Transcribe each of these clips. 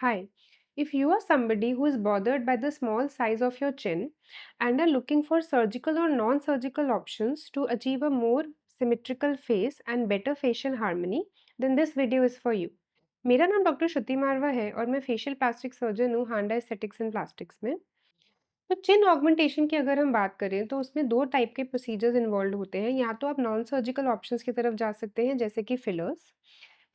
Hi. If you are somebody who is bothered by the small size of your chin and are looking for surgical or non surgical options to achieve a more symmetrical face and better facial harmony, then this video is for you. मेरा नाम doctor श्रुति मारवा है और मैं facial plastic surgeon हूँ हांडा aesthetics and plastics में। तो चिन augmentation की अगर हम बात करें तो उसमें दो टाइप के प्रोसीजर्स इन्वॉल्व होते हैं। या तो आप नॉन सर्जिकल ऑप्शंस की तरफ जा सकते हैं जैसे कि फिलर्स।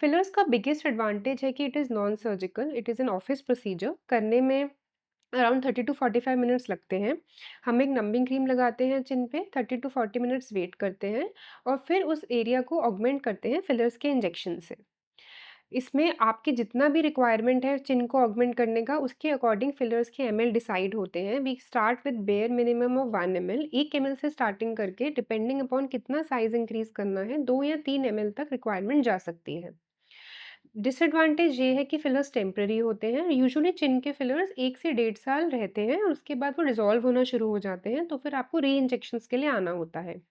फिलर्स का बिगेस्ट एडवांटेज है कि it is non surgical, it is an office procedure. करने में अराउंड 30 टू 45 मिनट्स लगते हैं। हम एक नंबिंग क्रीम लगाते हैं चिन पे, 30 टू 40 मिनट्स वेट करते हैं और फिर उस एरिया को ऑगमेंट करते हैं फिलर्स के इंजेक्शन से। इसमें आपकी जितना भी रिक्वायरमेंट है चिन को ऑगमेंट करने का, उसके अकॉर्डिंग फिलर्स के एमएल डिसाइड होते हैं। We start with bare minimum of 1 ml, 1 ml से स्टार्टिंग करके डिपेंडिंग अपॉन कितना साइज़ इंक्रीज़ करना है, 2 या 3 एमएल तक रिक्वायरमेंट जा सकती है। डिसएडवांटेज ये है कि फिलर्स टेम्परेरी होते हैं। यूजुअली चिन के फिलर्स 1 से 1.5 साल रहते हैं और उसके बाद वो डिसॉल्व होना शुरू हो जाते हैं, तो फिर आपको री-इंजेक्शंस के लिए आना होता है।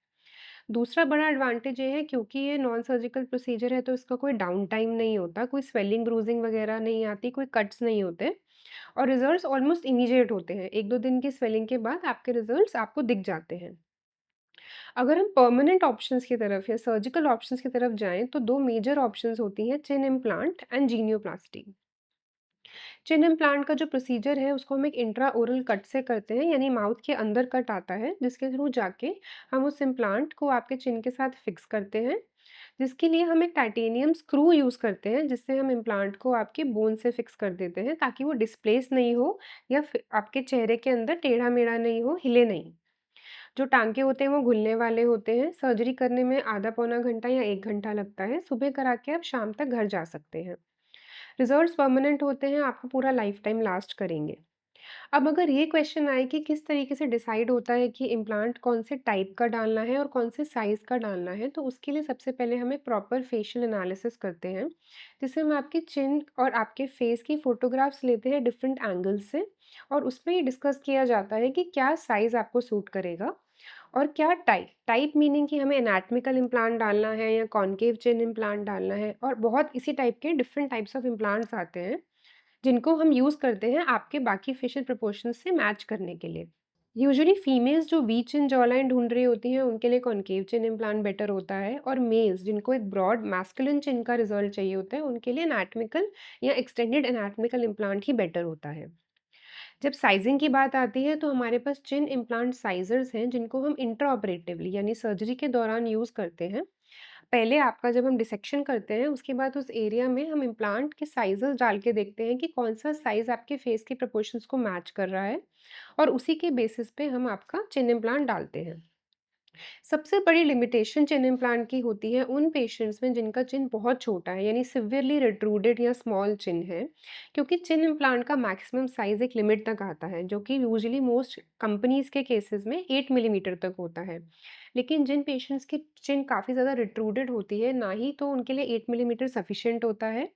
दूसरा बड़ा एडवांटेज ये है क्योंकि ये नॉन सर्जिकल प्रोसीजर है तो इसका कोई डाउन टाइम नहीं होता, कोई स्वेलिंग, ब्रूजिंग वगैरह नहीं आती, कोई कट्स नहीं होते और रिजल्ट्स ऑलमोस्ट इमीडिएट होते हैं। 1-2 दिन की स्वेलिंग के बाद आपके रिजल्ट्स आपको दिख जाते हैं। अगर हम परमानेंट ऑप्शंस की तरफ या सर्जिकल ऑप्शंस की तरफ जाएँ तो 2 मेजर ऑप्शंस होती हैं, चिन इम्प्लांट एंड जीनियोप्लास्टी। चिन इम्प्लांट का जो प्रोसीजर है उसको हम एक इंट्राओरल कट से करते हैं, यानी माउथ के अंदर कट आता है जिसके थ्रू जाके हम उस इम्प्लांट को आपके चिन के साथ फिक्स करते हैं। जिसके लिए हम एक टाइटेनियम स्क्रू यूज़ करते हैं जिससे हम इम्प्लांट को आपके बोन से फिक्स कर देते हैं ताकि वो डिस्प्लेस नहीं हो या फिर आपके चेहरे के अंदर टेढ़ा-मेढ़ा नहीं हो, हिले नहीं। जो टाँके होते हैं वो घुलने वाले होते हैं। सर्जरी करने में आधा पौना घंटा या 1 घंटा लगता है। सुबह करा के आप शाम तक घर जा सकते हैं। रिज़ल्ट्स परमानेंट होते हैं, आपको पूरा लाइफ टाइम लास्ट करेंगे। अब अगर ये क्वेश्चन आए कि किस तरीके से डिसाइड होता है कि इम्प्लांट कौन से टाइप का डालना है और कौन से साइज़ का डालना है, तो उसके लिए सबसे पहले हम एक प्रॉपर फेशियल एनालिसिस करते हैं, जिसमें हम आपकी चिन और आपके फेस की फ़ोटोग्राफ्स लेते हैं डिफरेंट एंगल्स से और उसमें ये डिस्कस किया जाता है कि क्या साइज़ आपको सूट करेगा और क्या टाइप। टाइप मीनिंग कि हमें एनाटॉमिकल इम्प्लांट डालना है या कॉनकेव चिन इम्प्लांट डालना है और बहुत इसी टाइप के डिफरेंट टाइप्स ऑफ इम्प्लांट्स आते हैं, जिनको हम यूज़ करते हैं आपके बाकी फेशियल प्रोपोर्शंस से मैच करने के लिए। यूजुअली फीमेल्स जो वी चिन जॉ लाइन ढूँढ रही होती हैं, उनके लिए कॉनकेव चिन इम्प्लांट बेटर होता है और मेल्स जिनको एक ब्रॉड मैस्कुलिन चिन का रिज़ल्ट चाहिए होता है, उनके लिए एनाटॉमिकल या एक्सटेंडेड एनाटॉमिकल इम्प्लांट ही बेटर होता है। जब साइज़िंग की बात आती है, तो हमारे पास चिन इम्प्लांट साइज़र्स हैं, जिनको हम इंट्राऑपरेटिवली यानी सर्जरी के दौरान यूज़ करते हैं। पहले आपका जब हम डिसेक्शन करते हैं, उसके बाद उस एरिया में हम इम्प्लांट के साइज़ेस डाल के देखते हैं कि कौन-सा साइज़ आपके फेस के प्रोपोर्शंस को मैच कर रहा है और उसी के बेसिस पे हम आपका चिन इम्प्लांट डालते हैं। सबसे बड़ी लिमिटेशन चिन इम्प्लांट की होती है उन पेशेंट्स में जिनका चिन बहुत छोटा है, यानी सिवियरली रिट्रूडेड या स्मॉल चिन है, क्योंकि चिन इम्प्लांट का मैक्सिमम साइज़ एक लिमिट तक आता है, जो कि यूजुअली मोस्ट कंपनीज़ के केसेस में 8 मिलीमीटर तक होता है। लेकिन जिन पेशेंट्स की चिन काफ़ी ज़्यादा रिट्रूडेड होती है, ना ही तो उनके लिए 8 मिलीमीटर सफिशिएंट होता है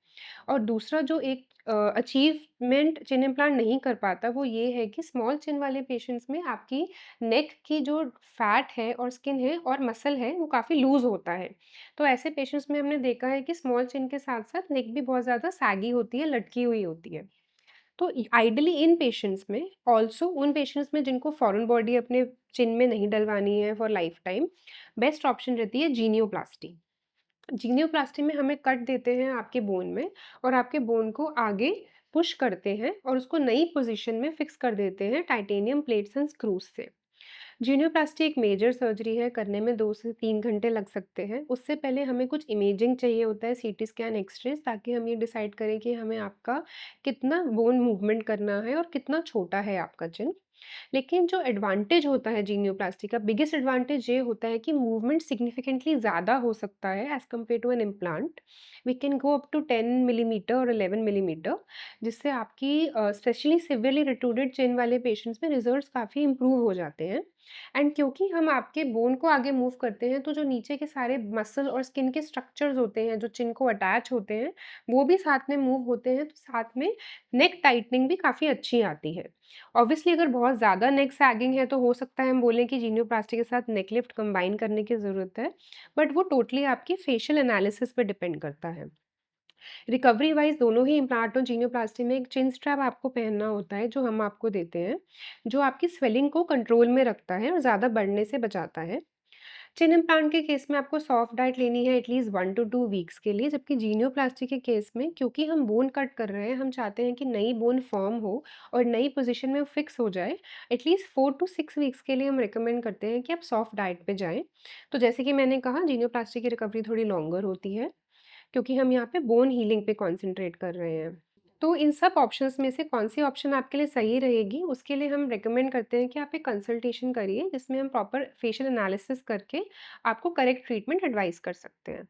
और दूसरा जो एक अचीवमेंट चिन इम्प्लांट नहीं कर पाता, वो ये है कि स्मॉल चिन वाले पेशेंट्स में आपकी नेक की जो फैट है और स्किन है और मसल है, वो काफ़ी लूज़ होता है। तो ऐसे पेशेंट्स में हमने देखा है कि स्मॉल चिन के साथ-साथ नेक भी बहुत ज़्यादा सैगी होती है, लटकी हुई होती है। तो आइडियली इन पेशेंट्स में ऑल्सो उन पेशेंट्स में जिनको फॉरेन बॉडी अपने चिन में नहीं डलवानी है for life time, best option रहती है जीनियोप्लास्टी। जीनियोप्लास्टी में हमें कट देते हैं आपके बोन में और आपके बोन को आगे पुश करते हैं और उसको नई पोजीशन में फिक्स कर देते हैं टाइटेनियम प्लेट्स एंड स्क्रूज से। जीनियोप्लास्टी एक मेजर सर्जरी है, करने में 2 से 3 घंटे लग सकते हैं। उससे पहले हमें कुछ इमेजिंग चाहिए होता है, सीटी स्कैन, एक्स-रेज़, ताकि हम ये डिसाइड करें कि हमें आपका कितना बोन मूवमेंट करना है और कितना छोटा है आपका चिन। लेकिन जो एडवांटेज होता है जीनियोप्लास्टी का, बिगेस्ट एडवांटेज ये होता है कि मूवमेंट सिग्निफिकेंटली ज़्यादा हो सकता है as compare to an implant. We can go up to 10 millimetre और 11 मिलीमीटर, जिससे आपकी स्पेशली सिवियरली रिट्रूडेड चिन वाले पेशेंट्स में रिजल्ट्स काफ़ी इंप्रूव हो जाते हैं। एंड क्योंकि हम आपके बोन को आगे मूव करते हैं, तो जो नीचे के सारे मसल और स्किन के स्ट्रक्चर्स होते हैं, जो चिन को अटैच होते हैं, वो भी साथ में मूव होते हैं, तो साथ में नेक टाइटनिंग भी काफ़ी अच्छी आती है। ऑब्वियसली अगर बहुत ज़्यादा नेक सैगिंग है, तो हो सकता है हम बोलें कि जीनियोप्लास्टी के साथ नेक लिफ्ट कंबाइन करने की ज़रूरत है, बट वो टोटली आपकी फेशियल एनालिसिस पे डिपेंड करता है। रिकवरी वाइज़ दोनों ही इम्प्लांट और जीनियोप्लास्टी में एक चिन स्ट्रैप आपको पहनना होता है, जो हम आपको देते हैं, जो आपकी स्वेलिंग को कंट्रोल में रखता है और ज़्यादा बढ़ने से बचाता है। चिन इम्प्लांट के केस में आपको सॉफ्ट डाइट लेनी है एटलीस्ट 1 टू 2 वीक्स के लिए, जबकि जीनियोप्लास्टी के केस में क्योंकि हम बोन कट कर रहे हैं, हम चाहते हैं कि नई बोन फॉर्म हो और नई पोज़ीशन में फिक्स हो जाए। एटलीस्ट 4 टू 6 वीक्स के लिए हम रिकमेंड करते हैं कि आप सॉफ्ट डाइट पे जाएँ। तो जैसे कि मैंने कहा जीनियोप्लास्टी की रिकवरी थोड़ी लॉन्गर होती है, क्योंकि हम यहाँ पे बोन हीलिंग पे कॉन्संट्रेट कर रहे हैं। तो इन सब ऑप्शंस में से कौन-सी ऑप्शन आपके लिए सही रहेगी, उसके लिए हम रिकमेंड करते हैं कि आप एक कंसल्टेशन करिए, जिसमें हम प्रॉपर फेशियल एनालिसिस करके आपको करेक्ट ट्रीटमेंट एडवाइस कर सकते हैं।